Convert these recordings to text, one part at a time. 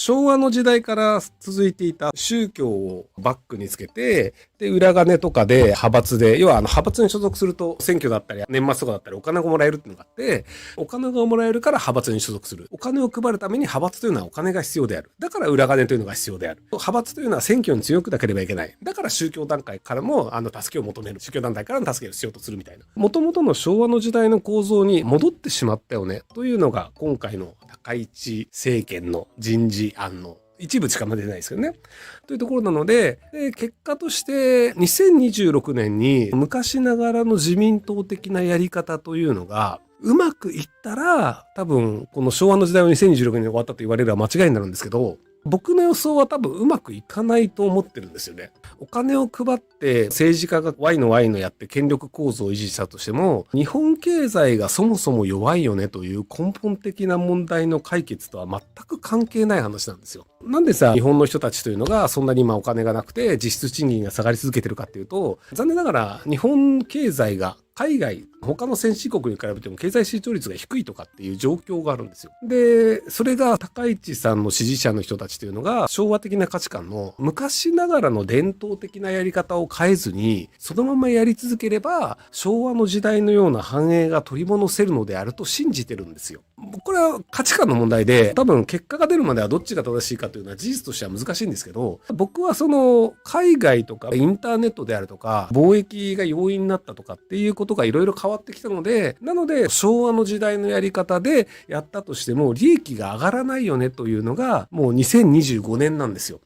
昭和の時代から続いていた宗教をバックにつけて、で、裏金とかで派閥で、要は派閥に所属すると選挙だったり年末とかだったりお金がもらえるっていうのがあって、お金がもらえるから派閥に所属する。お金を配るために派閥というのはお金が必要である。だから裏金というのが必要である。派閥というのは選挙に強くなければいけない。だから宗教団体からも助けを求める。宗教団体からの助けをしようとするみたいな。元々の昭和の時代の構造に戻ってしまったよね。というのが今回の高市政権の人事案の一部しか出てないですよね。というところなので、結果として2026年に昔ながらの自民党的なやり方というのがうまくいったら、多分この昭和の時代は2026年に終わったと言われるは間違いになるんですけど、僕の予想は多分うまくいかないと思ってるんですよね。お金を配って政治家がワイのやって権力構造を維持したとしても、日本経済がそもそも弱いよねという根本的な問題の解決とは全く関係ない話なんですよ。なんでさ、日本の人たちというのがそんなに今お金がなくて実質賃金が下がり続けてるかっていうと、残念ながら日本経済が海外、他の先進国に比べても経済成長率が低いとかっていう状況があるんですよ。で、それが高市さんの支持者の人たちというのが昭和的な価値観の昔ながらの伝統的なやり方を変えずに、そのままやり続ければ昭和の時代のような繁栄が取り戻せるのであると信じてるんですよ。これは価値観の問題で、多分結果が出るまではどっちが正しいかというのは事実としては難しいんですけど、僕はその海外とかインターネットであるとか貿易が容易になったとかっていうことがいろいろ変わってきたので、なので昭和の時代のやり方でやったとしても利益が上がらないよねというのがもう2025年なんですよ。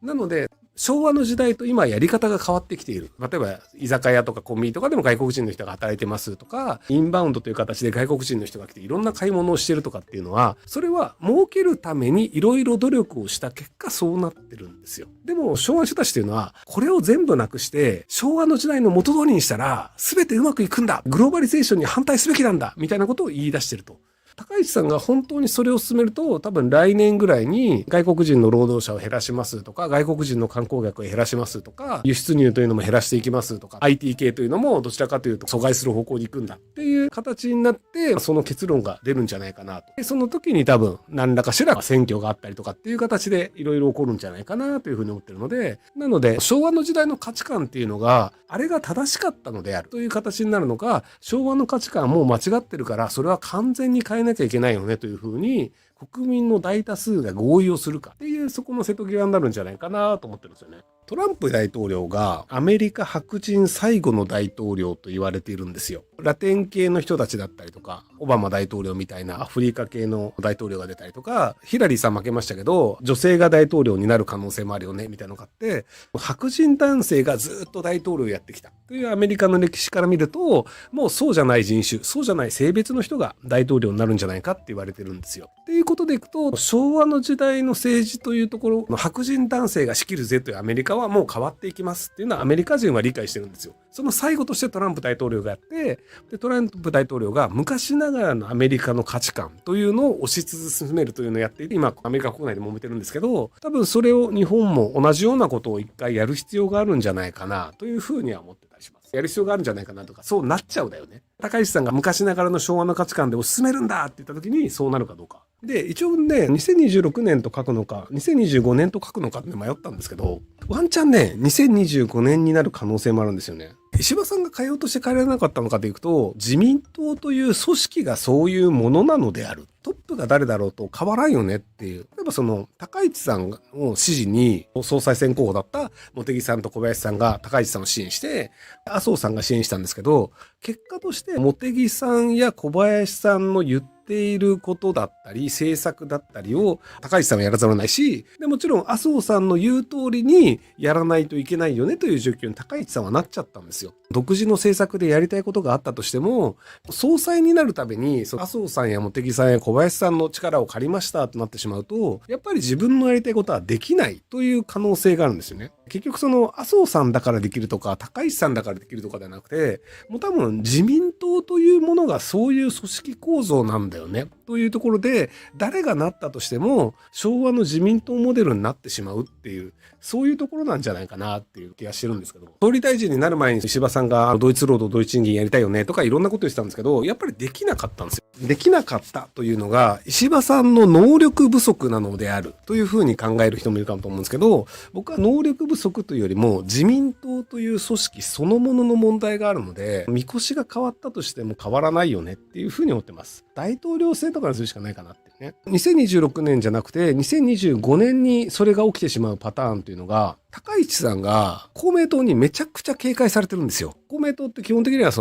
なので昭和の時代と今やり方が変わってきている。例えば居酒屋とかコンビニとかでも外国人の人が働いてますとか、インバウンドという形で外国人の人が来ていろんな買い物をしてるとかっていうのは、それは儲けるためにいろいろ努力をした結果そうなってるんですよ。でも昭和の人たちというのはこれを全部なくして昭和の時代の元通りにしたら全てうまくいくんだ。グローバリゼーションに反対すべきなんだ。みたいなことを言い出してると。高市さんが本当にそれを進めると、多分来年ぐらいに外国人の労働者を減らしますとか、外国人の観光客を減らしますとか、輸出入というのも減らしていきますとか、IT 系というのもどちらかというと阻害する方向に行くんだっていう形になって、その結論が出るんじゃないかなと。でその時に多分何らかしら選挙があったりとかっていう形でいろいろ起こるんじゃないかなというふうに思ってるので、なので昭和の時代の価値観っていうのが、あれが正しかったのであるという形になるのか、昭和の価値観はもう間違ってるからそれは完全に変えなきゃいけないよねというふうに国民の大多数が合意をするかっていう、そこの瀬戸際になるんじゃないかなと思ってるんですよね。トランプ大統領がアメリカ白人最後の大統領と言われているんですよ。ラテン系の人たちだったりとか、オバマ大統領みたいなアフリカ系の大統領が出たりとか、ヒラリーさん負けましたけど、女性が大統領になる可能性もあるよねみたいなのがあって、白人男性がずっと大統領をやってきたというアメリカの歴史から見ると、もうそうじゃない人種、そうじゃない性別の人が大統領になるんじゃないかって言われてるんですよ。っていうことでいくと、昭和の時代の政治というところの白人男性が仕切るぜというアメリカはもう変わっていきますっていうのはアメリカ人は理解してるんですよ。その最後としてトランプ大統領がやって、でトランプ大統領が昔ながらのアメリカの価値観というのを推し進めるというのをやっていて、今アメリカ国内で揉めてるんですけど、多分それを日本も同じようなことを一回やる必要があるんじゃないかなというふうには思ってたりします。やる必要があるんじゃないかなとか、そうなっちゃうだよね。高市さんが昔ながらの昭和の価値観で推し進めるんだって言った時にそうなるかどうか。で、一応ね、2026年と書くのか、2025年と書くのかって迷ったんですけど、ワンチャンね、2025年になる可能性もあるんですよね。石破さんが変えようとして変えられなかったのかというと、自民党という組織がそういうものなのである。トップが誰だろうと変わらんよねっていう。例えばその、高市さんを支持に、総裁選候補だった茂木さんと小林さんが高市さんを支援して、麻生さんが支援したんですけど、結果として茂木さんや小林さんの言っていることだったり政策だったりを高市さんはやらざるを得ないし、でもちろん麻生さんの言う通りにやらないといけないよねという状況に高市さんはなっちゃったんですよ。独自の政策でやりたいことがあったとしても、総裁になるために麻生さんや茂木さんや小林さんの力を借りましたとなってしまうと、やっぱり自分のやりたいことはできないという可能性があるんですよね。結局その麻生さんだからできるとか高市さんだからできるとかではなくて、もう多分自民党というものがそういう組織構造なんだよね。というところで、誰がなったとしても昭和の自民党モデルになってしまうっていう、そういうところなんじゃないかなっていう気がしてるんですけど、総理大臣になる前に石破さんが同一労働同一賃金やりたいよねとかいろんなこと言ってたんですけど、やっぱりできなかったんですよ。できなかったというのが石破さんの能力不足なのであるというふうに考える人もいるかと思うんですけど、僕は能力不足というよりも自民党という組織そのものの問題があるので、みこしが変わったとしても変わらないよねっていうふうに思ってます。大統領選とかにするしかないかなってね。2026年じゃなくて2025年にそれが起きてしまうパターンというのが、高市さんが公明党にめちゃくちゃ警戒されてるんですよ。公明党って基本的には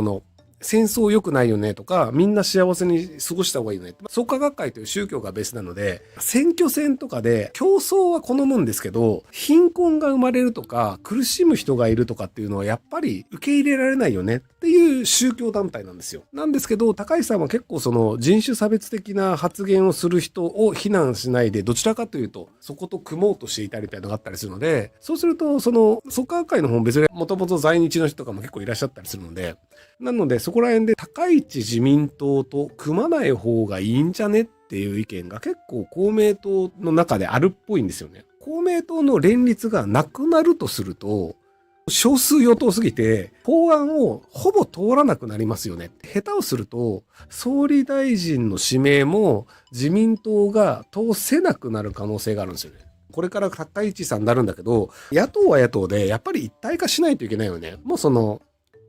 戦争良くないよねとか、みんな幸せに過ごした方がいいよね。創価学会という宗教がベースなので、選挙戦とかで競争は好むんですけど、貧困が生まれるとか、苦しむ人がいるとかっていうのはやっぱり受け入れられないよねっていう宗教団体なんですよ。なんですけど、高市さんは結構人種差別的な発言をする人を非難しないで、どちらかというと、そこと組もうとしていたりみたいなのがあったりするので、そうすると、創価学会の方も別にもともと在日の人とかも結構いらっしゃったりするので、なのでそこら辺で高市自民党と組まない方がいいんじゃねっていう意見が結構公明党の中であるっぽいんですよね。公明党の連立がなくなるとすると、少数与党すぎて法案をほぼ通らなくなりますよね。下手をすると総理大臣の指名も自民党が通せなくなる可能性があるんですよね。これから高市さんになるんだけど、野党は野党でやっぱり一体化しないといけないよね。もう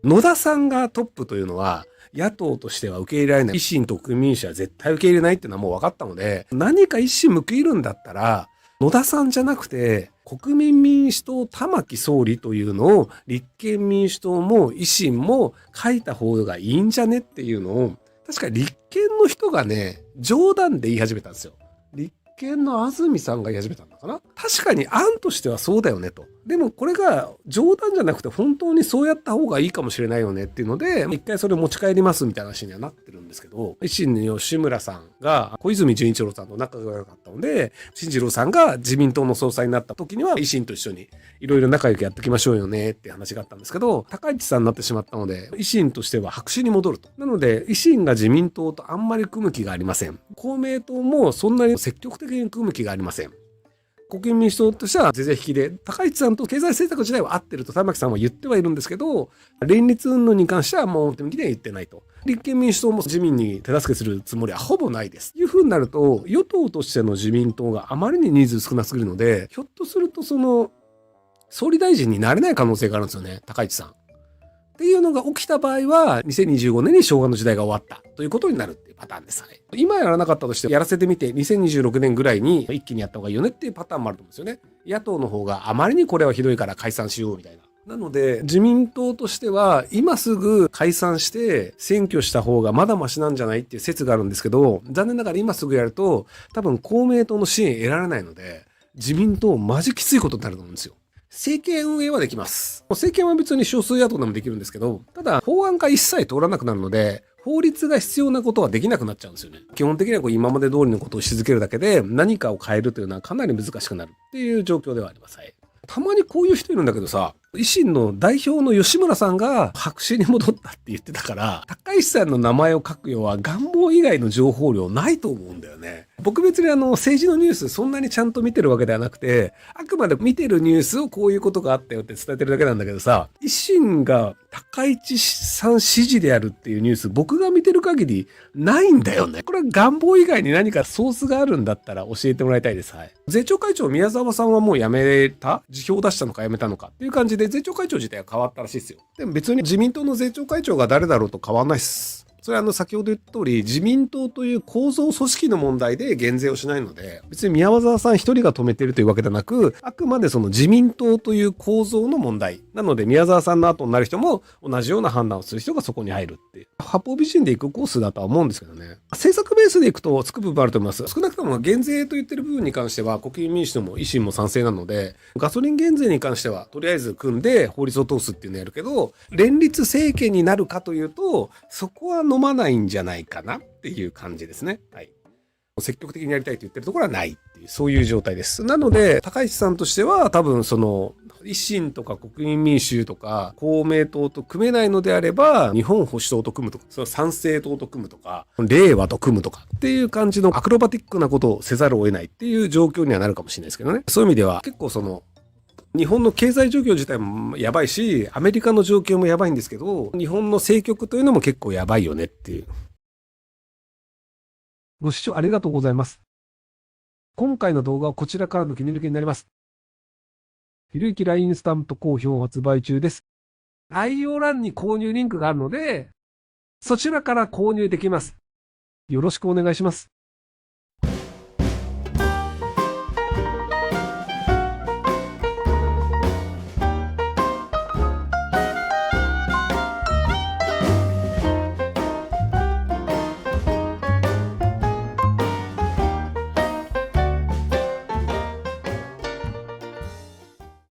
野田さんがトップというのは野党としては受け入れられない。維新と国民主は絶対受け入れないっていうのはもう分かったので、何か一矢報いるんだったら野田さんじゃなくて国民民主党玉木総理というのを立憲民主党も維新も書いた方がいいんじゃねっていうのを、確か立憲の人がね、冗談で言い始めたんですよ。立憲の安住さんが言い始めたのかな。確かに案としてはそうだよねと。でもこれが冗談じゃなくて本当にそうやった方がいいかもしれないよねっていうので、一回それを持ち帰りますみたいな話にはなってるんですけど、維新の吉村さんが小泉純一郎さんと仲が良かったので、進次郎さんが自民党の総裁になった時には維新と一緒にいろいろ仲良くやっていきましょうよねって話があったんですけど、高市さんになってしまったので維新としては白紙に戻ると。なので維新が自民党とあんまり組む気がありません。公明党もそんなに積極的に組む気がありません。国民民主党としては是々引きで、高市さんと経済政策自体は合ってると玉木さんは言ってはいるんですけど、連立云々に関してはもう表向きでは言ってないと。立憲民主党も自民に手助けするつもりはほぼないです。いう風になると、与党としての自民党があまりに人数少なすぎるので、ひょっとすると総理大臣になれない可能性があるんですよね、高市さん。っていうのが起きた場合は、2025年に昭和の時代が終わったということになるっていうパターンです。はい、今やらなかったとしてやらせてみて、2026年ぐらいに一気にやった方がいいよねっていうパターンもあると思うんですよね。野党の方があまりにこれはひどいから解散しようみたいな。なので自民党としては今すぐ解散して選挙した方がまだマシなんじゃないっていう説があるんですけど、残念ながら今すぐやると多分公明党の支援得られないので、自民党マジきついことになると思うんですよ。政権運営はできます。政権は別に少数野党でもできるんですけど、ただ法案が一切通らなくなるので、法律が必要なことはできなくなっちゃうんですよね。基本的には今まで通りのことをし続けるだけで何かを変えるというのはかなり難しくなるっていう状況ではあります。はい、たまにこういう人いるんだけどさ、維新の代表の吉村さんが白紙に戻ったって言ってたから、高市さんの名前を書くようは願望以外の情報量ないと思うんだよね。僕別に政治のニュースそんなにちゃんと見てるわけではなくて、あくまで見てるニュースをこういうことがあったよって伝えてるだけなんだけどさ、維新が高市さん支持であるっていうニュース僕が見てる限りないんだよね。これは願望以外に何かソースがあるんだったら教えてもらいたいです。はい。税調会長宮沢さんはもう辞めた？辞表を出したのか辞めたのかっていう感じで税調会長自体は変わったらしいですよ。でも別に自民党の税調会長が誰だろうと変わんないです。それは先ほど言った通り自民党という構造組織の問題で減税をしないので、別に宮沢さん一人が止めてるというわけではなく、あくまで自民党という構造の問題なので、宮沢さんの後になる人も同じような判断をする人がそこに入るっていう、八方美人でいくコースだとは思うんですけどね。政策ベースでいくとつく部分あると思います。少なくとも減税と言ってる部分に関しては国民民主党も維新も賛成なので、ガソリン減税に関してはとりあえず組んで法律を通すっていうのをやるけど、連立政権になるかというとそこは飲まないんじゃないかなっていう感じですね。はい。積極的にやりたいと言ってるところはないっていう、そういう状態です。なので、高市さんとしては多分維新とか国民民主とか公明党と組めないのであれば、日本保守党と組むとか、参政党と組むとか、令和と組むとかっていう感じのアクロバティックなことをせざるを得ないっていう状況にはなるかもしれないですけどね。そういう意味では結構日本の経済状況自体もやばいし、アメリカの状況もやばいんですけど、日本の政局というのも結構やばいよねっていう。ご視聴ありがとうございます。今回の動画はこちらからの切り抜きになります。ひろゆき LINE スタンプ好評発売中です。概要欄に購入リンクがあるので、そちらから購入できます。よろしくお願いします。